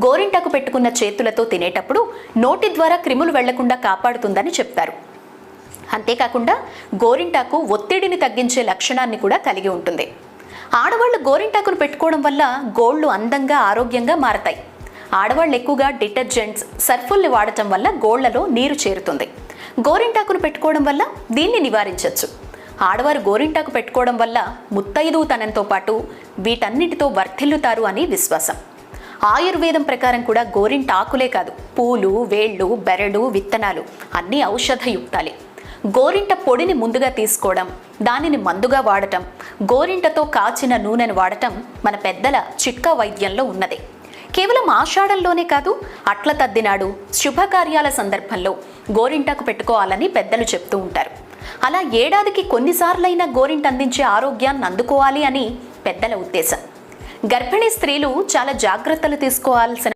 గోరింటాకు పెట్టుకున్న చేతులతో తినేటప్పుడు నోటి ద్వారా క్రిములు వెళ్లకుండా కాపాడుతుందని చెప్తారు. అంతేకాకుండా గోరింటాకు ఒత్తిడిని తగ్గించే లక్షణాన్ని కూడా కలిగి ఉంటుంది. ఆడవాళ్లు గోరింటాకును పెట్టుకోవడం వల్ల గోళ్లు అందంగా ఆరోగ్యంగా మారతాయి. ఆడవాళ్ళు ఎక్కువగా డిటర్జెంట్స్, సర్ఫుల్ని వాడటం వల్ల గోళ్లలో నీరు చేరుతుంది. గోరింటాకును పెట్టుకోవడం వల్ల దీన్ని నివారించవచ్చు. ఆడవారు గోరింటాకు పెట్టుకోవడం వల్ల ముత్తైదుతనంతో పాటు వీటన్నిటితో వర్ధిల్లుతారు అని విశ్వాసం. ఆయుర్వేదం ప్రకారం కూడా గోరింటాకులే కాదు, పూలు, వేళ్ళు, బెరడు, విత్తనాలు అన్నీ ఔషధయుక్తాలే. గోరింట పొడిని ముందుగా తీసుకోవడం, దానిని మందుగా వాడటం, గోరింటతో కాచిన నూనెను వాడటం మన పెద్దల చిట్కా వైద్యంలో ఉన్నదే. కేవలం ఆషాఢంలోనే కాదు, అట్ల తద్దినాడు, శుభకార్యాల సందర్భంలో గోరింటాకు పెట్టుకోవాలని పెద్దలు చెప్తూ ఉంటారు. అలా ఏడాదికి కొన్నిసార్లైనా గోరింట అందించే ఆరోగ్యాన్ని అందుకోవాలి అని పెద్దల ఉద్దేశం. గర్భిణీ స్త్రీలు చాలా జాగ్రత్తలు తీసుకోవాల్సిన